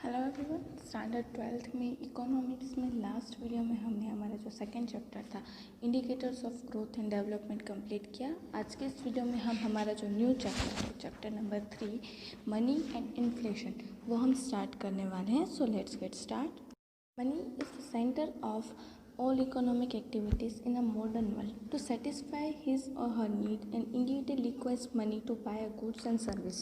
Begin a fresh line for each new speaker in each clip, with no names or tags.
Hello everyone. Standard 12th में economics में last video में हमने हमारा जो सेकंड चैप्टर था indicators of growth and development complete किया। आज के इस वीडियो में हम हमारा जो न्यू चैप्टर है chapter number 3 money and inflation वो हम स्टार्ट करने वाले हैं। So let's get start. Money is the center of all economic activities in a modern world. To satisfy his or her need, an individual requires money to buy a goods and service.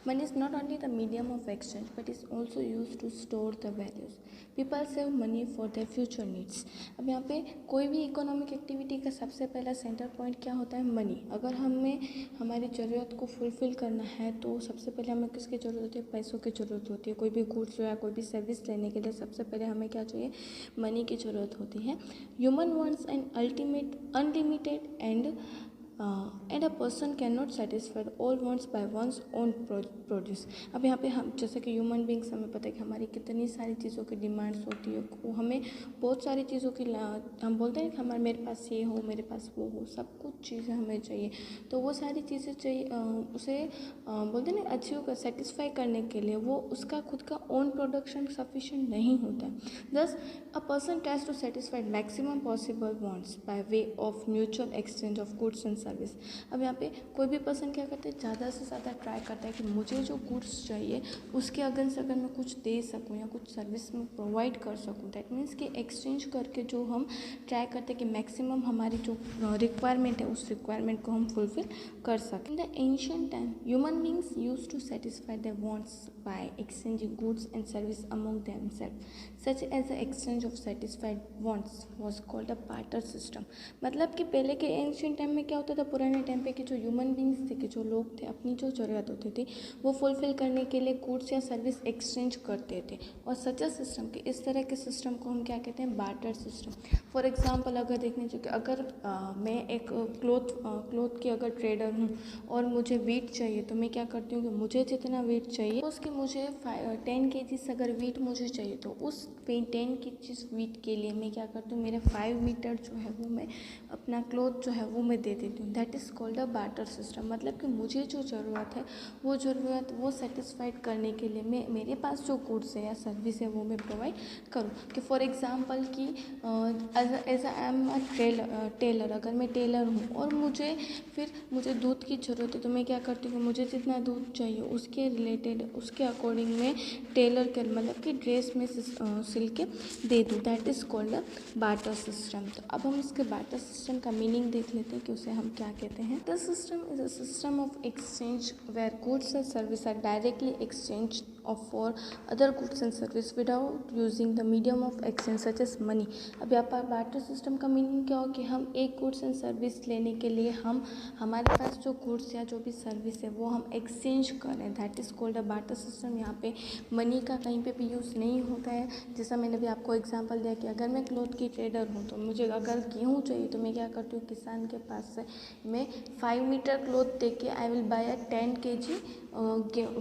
Money is not only the medium of exchange but is also used to store the values. People save money for their future needs. अब यहाँ पे कोई भी economic activity का सबसे पहला centre point क्या होता है? मनी। अगर हमें हमारी ज़रूरत को फुलफ़िल करना है तो सबसे पहले हमें किसकी ज़रूरत होती है? पैसों की ज़रूरत होती है। कोई भी गुड्स या कोई भी सर्विस लेने के लिए सबसे पहले हमें क्या चाहिए? मनी की ज़रूरत होती है। Human wants an ultimate unlimited and a person can not satisfied all wants by one's own produce. अब यहाँ पे हम जैसे कि ह्यूमन बींग्स हमें पता है कि हमारी कितनी सारी चीज़ों की डिमांड्स होती है। वो हमें बहुत सारी चीज़ों की हम बोलते हैं कि हमारे मेरे पास ये हो, मेरे पास वो हो, सब कुछ चीज़ें हमें चाहिए। तो वो सारी चीज़ें चाहिए उसे बोलते हैं ना अचीव कर सेटिस्फाई करने के लिए वो उसका खुद का ओन प्रोडक्शन सफिशिएंट नहीं होता है। Thus a person tries to satisfy maximum possible wants by way of mutual exchange of goods and service. अब यहाँ पे कोई भी पर्सन क्या करता है? ज़्यादा से ज़्यादा ट्राई करता है कि मुझे जो गुड्स चाहिए उसके अगेंस्ट अगर मैं कुछ दे सकूँ या कुछ सर्विस में प्रोवाइड कर सकूँ, दैट मीन्स कि एक्सचेंज करके जो हम ट्राई करते हैं कि मैक्सिमम हमारी जो रिक्वायरमेंट है उस रिक्वायरमेंट को हम फुलफिल कर सकें। In the ancient time human beings use to satisfy their wants by exchanging goods and service among themself such as the exchange of satisfied wants was called a barter system. मतलब कि पहले के ancient time में क्या होता था? पुराने time पे कि जो ह्यूमन बींग्स थे कि जो लोग थे अपनी जो ज़रूरत होती थी वो फुलफिल करने के लिए गुड्स या सर्विस एक्सचेंज करते थे। और सच अ सिस्टम के इस तरह के सिस्टम को हम क्या कहते हैं? Barter system. फॉर एग्जाम्पल अगर देखने चाहिए अगर मैं एक क्लोथ की अगर ट्रेडर हूँ और मुझे वीट चाहिए तो मैं क्या करती हूँ कि मुझे जितना वीट चाहिए उसके मुझे 10 kg अगर वीट मुझे चाहिए तो उस 10 kg वीट के लिए मैं क्या करती हूँ? मेरे 5 मीटर जो है वो मैं अपना क्लोथ जो है वो मैं दे देती हूँ। That is called a barter system. मतलब कि मुझे जो ज़रूरत है वो ज़रूरत वो सेटिस्फाइड करने के लिए मैं मेरे पास जो गुड्स है या सर्विस है वो मैं प्रोवाइड करूँ। कि फॉर एग्जांपल कि as I am a tailor, अगर मैं टेलर हूँ और मुझे दूध की ज़रूरत है तो मैं क्या करती हूँ? मुझे जितना दूध चाहिए उसके रिलेटेड उसके अकॉर्डिंग मैं टेलर के मतलब कि ड्रेस में सिल के दे दूँ। That is called a barter system. तो अब हम इसके बार्टर सिस्टम का मीनिंग देख लेते हैं कि उसे हम क्या कहते हैं। The system is a system of exchange where goods and service are directly exchange of for other goods and service without using the medium of exchange such as money. अब यहाँ पर बार्टर सिस्टम का meaning क्या हो कि हम एक goods and service लेने के लिए हम हमारे पास जो गुड्स या जो भी सर्विस है वो हम एक्सचेंज करें। That is called a barter system. यहाँ पे मनी का कहीं पे भी यूज़ नहीं होता है। जैसा मैंने भी आपको एग्जांपल दिया कि अगर मैं क्लोथ की ट्रेडर हूँ तो मुझे अगर गेहूँ चाहिए तो मैं क्या करती हूँ? किसान के पास से मैं 5 मीटर क्लोथ दे के I will buy a 10 kg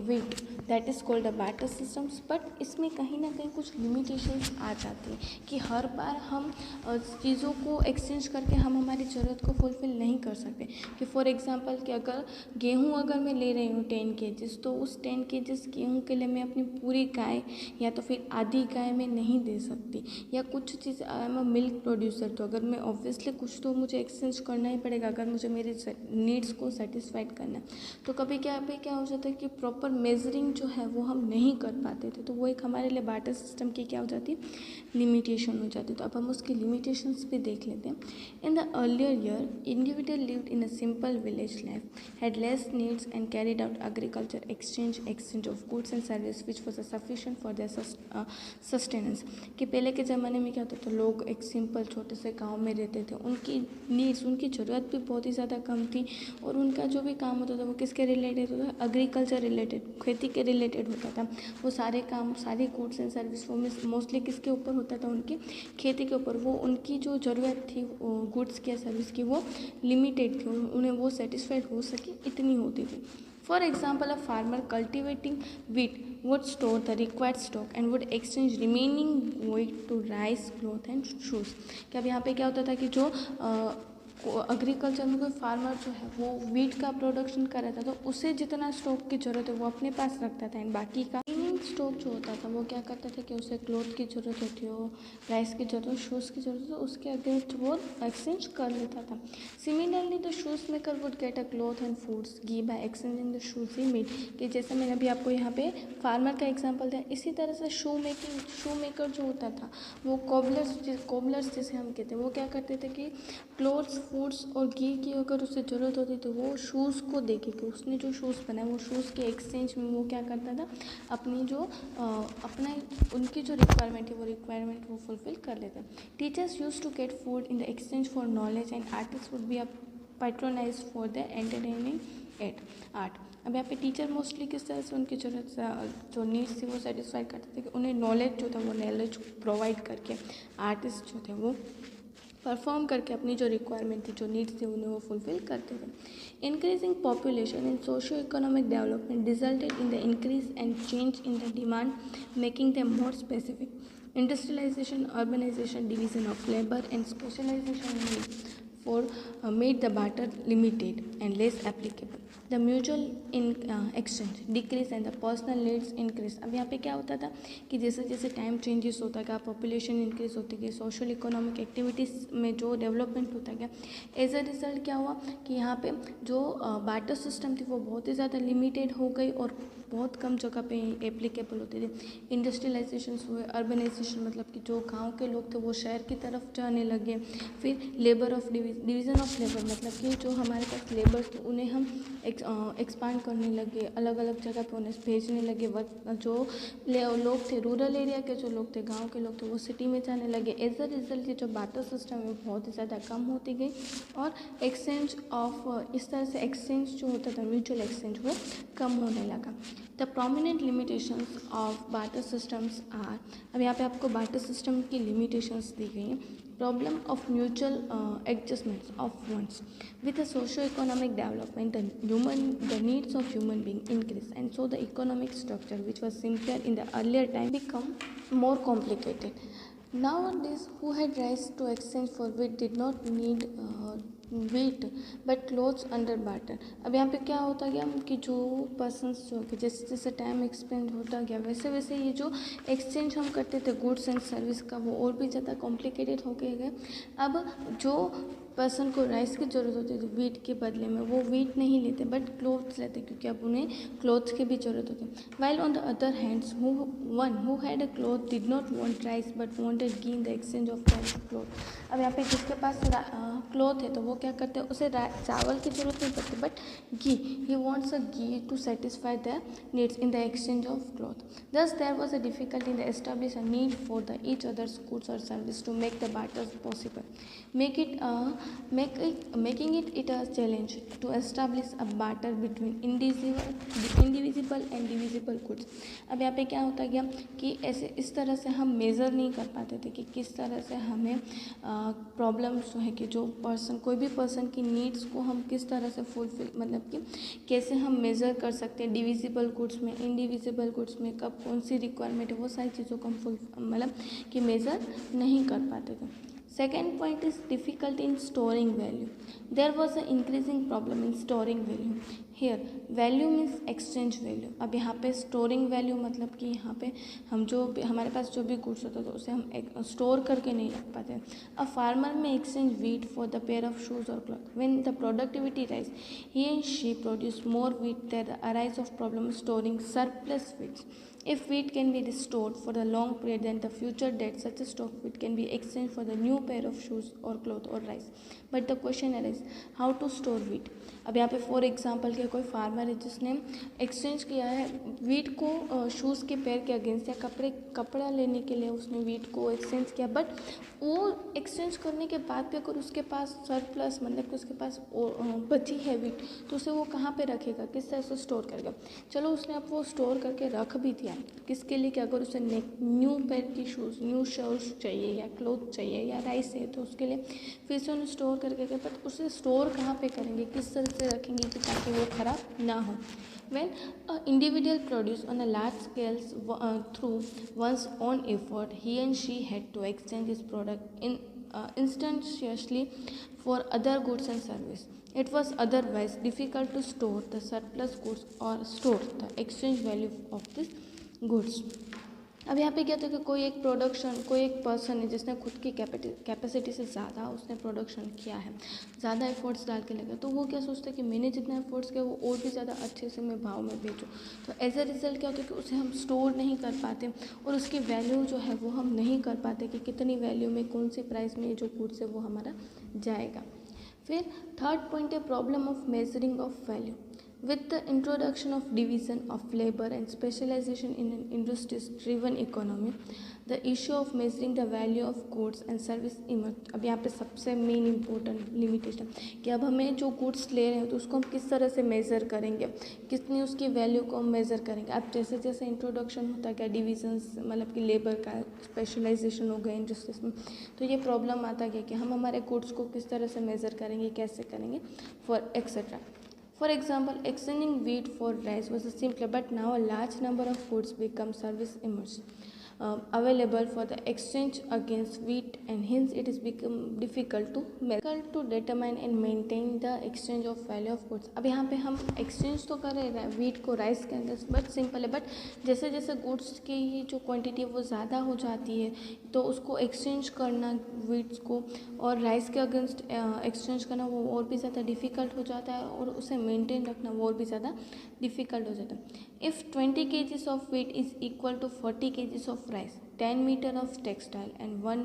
wheat. That is called a barter systems. But इसमें कहीं ना कहीं कुछ लिमिटेशंस आ जाती हैं कि हर बार हम चीज़ों को एक्सचेंज करके हम हमारी ज़रूरत को फुलफ़िल नहीं कर सकते। कि फॉर एग्जांपल कि अगर गेहूँ अगर मैं ले रही हूँ 10 kg तो उस 10 kg गेहूँ के लिए मैं अपनी पूरी गाय या तो फिर आधी गाय में नहीं दे सकती। या कुछ चीज़ I am a milk producer तो अगर मैं ऑब्वियसली कुछ तो मुझे एक्सचेंज करना ही पड़ेगा अगर मुझे मेरी नीड्स को सेटिस्फाइड करना है। तो कभी क्या हो जाता है कि प्रॉपर मेजरिंग जो है वो हम नहीं कर पाते थे। तो वो एक हमारे लिए बार्टर सिस्टम की क्या हो जाती है? लिमिटेशन हो जाती है। तो अब हम उसकी लिमिटेशंस भी देख लेते हैं। In the earlier year individual lived in a simple village life, had less needs and carried out agriculture exchange of goods and service which was sufficient for their sustenance. कि पहले के ज़माने में क्या होता था? लोग एक सिंपल छोटे से गांव में रहते थे। उनकी नीड्स उनकी ज़रूरत भी बहुत ही ज़्यादा कम थी और उनका जो भी काम होता था वो किसके रिलेटेड होता था? एग्रीकल्चर रिलेटेड, खेती के रिलेटेड होता था। वो सारे काम सारी गुड्स एंड सर्विस वो मोस्टली किसके ऊपर होता था? उनकी खेती के ऊपर। वो उनकी जो ज़रूरत थी गुड्स की या सर्विस की वो लिमिटेड थी, उन्हें वो सेटिस्फाइड हो सके इतनी होती थी। For example, a farmer cultivating wheat would store the required stock and would exchange remaining wheat to rice, cloth and shoes। कि अब यहाँ पे क्या होता था कि जो एग्रीकल्चर में कोई फार्मर जो है वो वीट का प्रोडक्शन कर रहा था तो उसे जितना स्टॉक की ज़रूरत है वो अपने पास रखता था एंड बाकी का स्टॉक जो होता था वो क्या करता था कि उसे क्लॉथ की ज़रूरत होती हो, राइस की ज़रूरत हो, शूज़ की ज़रूरत हो, उसके अगेंस्ट वो एक्सचेंज कर लेता था. Similarly the shoes maker would get a cloth and foods गी by exchanging the shoes he made. कि जैसे मैंने अभी आपको यहाँ पे फार्मर का एग्जांपल दिया, इसी तरह से शू मेकर जो होता था वो कोबलर्स जिसे हम कहते हैं, वो क्या करते थे कि क्लोथ्स, फूड्स और घी की अगर उसे ज़रूरत होती तो वो शूज़ को दे के, उसने जो शूज़ बनाए वो शूज़ के एक्सचेंज में वो क्या करता था, अपनी जो अपना उनकी जो रिक्वायरमेंट है वो रिक्वायरमेंट वो फुलफिल कर लेते. Teachers use to get food in the exchange for knowledge and artist would be patronize for the entertaining at art. अब यहाँ पे टीचर मोस्टली किस तरह से उनकी जरूरत जो नीड्स थी वो सेटिस्फाई करते थे कि उन्हें नॉलेज जो था वो नॉलेज प्रोवाइड करके, आर्टिस्ट जो थे वो परफॉर्म करके अपनी जो रिक्वायरमेंट थी, जो नीड्स थे उन्हें वो फुलफिल करते थे. Increasing population and socio economic development resulted in the increase and change in the demand, making them more specific. Industrialization, urbanization, division of labor, and specialization made the barter limited and less applicable. The mutual exchange decrease and the personal needs increase. अब यहाँ पे क्या होता था कि जैसे जैसे time changes होता गया, पॉपुलेशन इंक्रीज होती गई, सोशल इकोनॉमिक एक्टिविटीज़ में जो डेवलपमेंट होता गया, एज अ रिजल्ट क्या हुआ कि यहाँ पे जो बार्टर सिस्टम थी वो बहुत ही ज़्यादा लिमिटेड हो गई और बहुत कम जगह पे एप्लीकेबल होते थे. इंडस्ट्रियलाइजेशन हुए, अर्बनाइजेशन मतलब कि जो गांव के लोग थे वो शहर की तरफ जाने लगे. फिर labour of division of labour मतलब कि जो हमारे पास लेबर्स थे उन्हें हम एक्सपांड करने लगे, अलग अलग जगह पे उन्हें भेजने लगे. जो लोग थे रूरल एरिया के, जो लोग थे गाँव के लोग थे वो सिटी में जाने लगे. एज अ रिजल्ट ये जो बार्टर सिस्टम है वो बहुत ही ज़्यादा कम होती गई और एक्सचेंज ऑफ इस तरह से एक्सचेंज जो होता था म्यूचुअल एक्सचेंज वो कम होने लगा. The prominent limitations of barter systems are. अब यहाँ पे आपको बार्टर सिस्टम की लिमिटेशंस दी गई हैं. Problem of mutual adjustments of one's with the socio-economic development, the needs of human being increase, and so the economic structure, which was simpler in the earlier time, become more complicated. Nowadays, who had rights to exchange for wheat did not need wheat but clothes under barter. अब यहाँ पे क्या होता गया कि जो persons जो कि जैसे जैसे टाइम एक्सपेंड होता गया वैसे वैसे ये जो एक्सचेंज हम करते थे गुड्स एंड सर्विस का वो और भी ज़्यादा कॉम्प्लिकेटेड हो गए. अब जो पर्सन को राइस की ज़रूरत होती है तो वीट के बदले में वो वीट नहीं लेते बट क्लोथ्स लेते क्योंकि अब उन्हें क्लोथ्स की भी ज़रूरत होती है. While on the other hands one who had a cloth did not want rice but wanted ghee in the exchange of rice cloth. अब यहाँ पे जिसके पास क्लोथ है तो वो क्या करते हैं, उसे चावल की ज़रूरत नहीं पड़ती but ghee, he wants a ghee to satisfy the needs in the exchange of cloth. Thus there was a difficulty in the establish a need for the each other's goods or service to make the barters possible, making it a challenge to establish a barter between indivisible and divisible goods. अब यहाँ पे क्या होता गया कि ऐसे इस तरह से हम मेज़र नहीं कर पाते थे कि किस तरह से हमें प्रॉब्लम्स जो है कि जो पर्सन कोई भी पर्सन की नीड्स को हम किस तरह से फुलफिल मतलब कि कैसे हम मेज़र कर सकते हैं डिविजिबल गुड्स में, इनडिविजिबल गुड्स में कब कौन सी रिक्वायरमेंट है, वो सारी चीज़ों को हम मतलब कि मेज़र नहीं कर पाते थे. Second point is difficulty in storing value. There was an increasing problem in storing value. Here value means exchange value. अब यहाँ पे storing value मतलब कि यहाँ पे हम जो हमारे पास जो भी गुड्स होता है तो उसे हम स्टोर करके नहीं रख पाते. A farmer may exchange wheat for the pair of shoes or cloth. When the productivity rise, he and she produce more wheat. There arise of problem storing surplus wheat. If wheat can be stored for a long period, then the future debt such a stock wheat can be exchanged for the new pair of shoes or cloth or rice. But the question arises, how to store wheat? अब यहाँ पे for example क्या कोई farmer है जिसने exchange किया है wheat को शूज़ के पैर के अगेंस्ट या कपड़ा लेने के लिए उसने वीट को एक्सचेंज किया. बट वो एक्सचेंज करने के बाद भी अगर उसके पास सरप्लस मतलब कि उसके पास बची है वीट तो उसे वो कहाँ पे रखेगा, किस तरह से स्टोर करेगा. चलो उसने अब वो स्टोर करके रख भी दिया किसके लिए कि अगर उसे न्यू पेयर की शूज़ न्यू शर्ट्स चाहिए या क्लोथ चाहिए या राइस है तो उसके लिए फिर से उन्हें स्टोर करके गए. बट उसे स्टोर कहाँ पे करेंगे, किस तरह से रखेंगे कि ताकि वो ख़राब ना हो. When an individual produce on a large scale through one's own effort, he and she had to exchange his product instantaneously for other goods and service. It was otherwise difficult to store the surplus goods or store the exchange value of this goods. अब यहाँ पे क्या होता है कि कोई एक person है जिसने खुद की कैपेसिटी से ज़्यादा उसने प्रोडक्शन किया है, ज़्यादा एफर्ट्स डाल के लगा, तो वो क्या सोचता है कि मैंने जितना एफर्ट्स किया वो और भी ज़्यादा अच्छे से मैं भाव में बेचूँ। तो एज अ रिज़ल्ट क्या होता है कि उसे हम स्टोर नहीं कर पाते और उसकी वैल्यू जो है वो हम नहीं कर पाते कि कितनी वैल्यू में कौन सी प्राइस में जो गुड्स है वो हमारा जाएगा। फिर थर्ड पॉइंट है problem of measuring of value. With the introduction of division of labor and specialization in an industry-driven economy, the issue of measuring the value of goods and service emerged। अब यहाँ पे सबसे main important limitation कि अब हमें जो goods ले रहे हैं तो उसको हम किस तरह से मेज़र करेंगे, कितनी उसकी वैल्यू को हम मेज़र करेंगे। अब जैसे जैसे इंट्रोडक्शन होता गया डिविजन्स, मतलब कि लेबर का स्पेशलाइजेशन हो गया इंडस्ट्रीज में, तो ये प्रॉब्लम आता गया कि हम हमारे गुड्स को किस तरह से मेज़र करेंगे, कैसे करेंगे, for etcetera. For example, exchanging wheat for rice was simpler, but now a large number of goods become service emerged, available for the exchange against wheat, and hence it is become difficult to determine and maintain the exchange of value of goods। अब यहाँ पे हम exchange तो कर रहे हैं wheat को rice के अंदर, बट सिंपल है, बट जैसे जैसे गुड्स की जो क्वांटिटी है वो ज़्यादा हो जाती है तो उसको एक्सचेंज करना wheats को और राइस के अगेंस्ट एक्सचेंज करना वो और भी ज़्यादा डिफ़िकल्ट हो जाता है और उसे मेंटेन रखना वो और भी ज़्यादा डिफ़िकल्ट हो जाता है। If 20 kgs of wheat is equal to 40 kgs of rice, 10 metre of textile and 1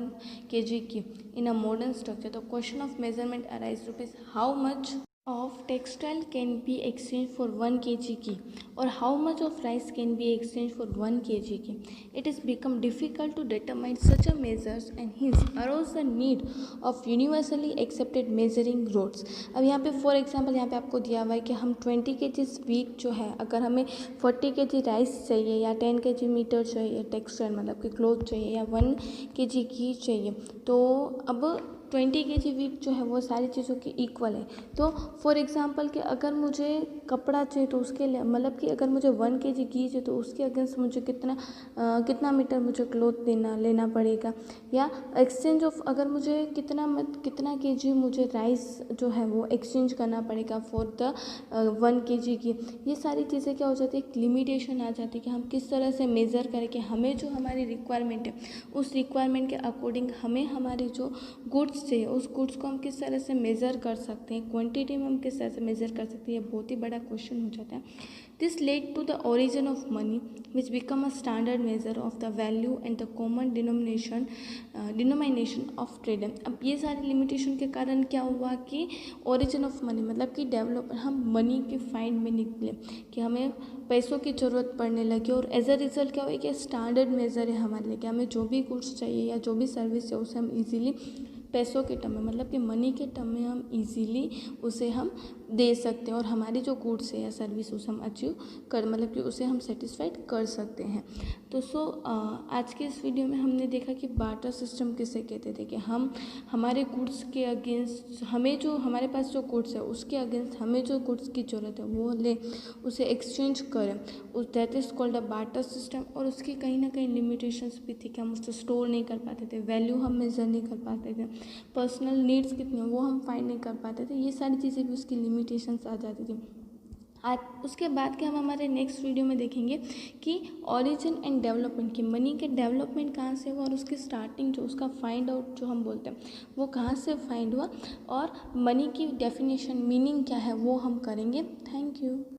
kg की in a modern structure, the question of measurement arises rupees how much of textile can be exchanged for 1 kg की or how much of rice can be exchanged for 1 kg की। It is become difficult to determine such a measures and hence arose the need of universally accepted measuring rods। अब यहाँ पे for example यहाँ पे आपको दिया हुआ है कि हम 20 kg वीट जो है, अगर हमें 40 kg राइस चाहिए या 10 kg मीटर चाहिए टेक्सटाइल मतलब कि क्लॉथ चाहिए या 1 kg घी चाहिए, तो अब 20 kg वीट जो है वो सारी चीज़ों की इक्वल है। तो फॉर एग्जांपल कि अगर मुझे कपड़ा चाहिए तो उसके लिए मतलब कि अगर मुझे 1 kg घी चाहिए तो उसके अगेंस्ट मुझे कितना मीटर मुझे क्लॉथ लेना पड़ेगा, या एक्सचेंज ऑफ अगर मुझे कितना kg मुझे राइस जो है वो एक्सचेंज करना पड़ेगा फॉर द 1 kg की। ये सारी चीज़ें क्या हो जाती है, एक लिमिटेशन आ जाती है कि हम किस तरह से मेज़र करें कि हमें जो हमारी रिक्वायरमेंट है उस रिक्वायरमेंट के अकॉर्डिंग हमें हमारी जो गुड्स चाहिए उस गुड्स को हम किस तरह से मेज़र कर सकते हैं, क्वांटिटी में हम किस तरह से मेज़र कर सकते हैं, ये बहुत ही बड़ा क्वेश्चन हो जाता है। This lead to the origin of money which become a standard measure of the value and the common denomination of trade. अब ये सारे लिमिटेशन के कारण क्या हुआ कि ओरिजिन ऑफ मनी मतलब कि डेवलप हम मनी के फाइंड में निकले कि हमें पैसों की ज़रूरत पड़ने लगी और एज अ रिज़ल्ट क्या हुआ कि स्टैंडर्ड मेज़र है हमारे लिए कि हमें जो भी गुड्स चाहिए या जो भी सर्विस चाहिए उसे हम इजीली पैसों के टर्म में मतलब कि मनी के टर्म में हम इजीली उसे हम दे सकते हैं और हमारी जो गुड्स है या सर्विस उसे हम अचीव कर मतलब कि उसे हम सेटिस्फाइड कर सकते हैं। तो आज के इस वीडियो में हमने देखा कि बार्टर सिस्टम किसे कहते थे कि हम हमारे गुड्स के अगेंस्ट हमारे पास जो गुड्स है उसके अगेंस्ट हमें जो गुड्स की ज़रूरत है वो ले उसे एक्सचेंज करें, उस that is called a barter system. और उसकी कहीं ना कहीं लिमिटेशंस भी थी कि हम उससे स्टोर नहीं कर पाते थे, वैल्यू हम मेज़र नहीं कर पाते थे, पर्सनल नीड्स कितनी हैं वो हम फाइंड नहीं कर पाते थे, ये सारी चीज़ें भी उसकी लिमिटेशंस आ जाती थी। आज उसके बाद के हम हमारे नेक्स्ट वीडियो में देखेंगे कि ओरिजिन एंड डेवलपमेंट की मनी के डेवलपमेंट कहाँ से हुआ और उसकी स्टार्टिंग जो उसका फाइंड आउट जो हम बोलते हैं वो कहाँ से फाइंड हुआ और मनी की डेफिनेशन मीनिंग क्या है वो हम करेंगे। Thank you.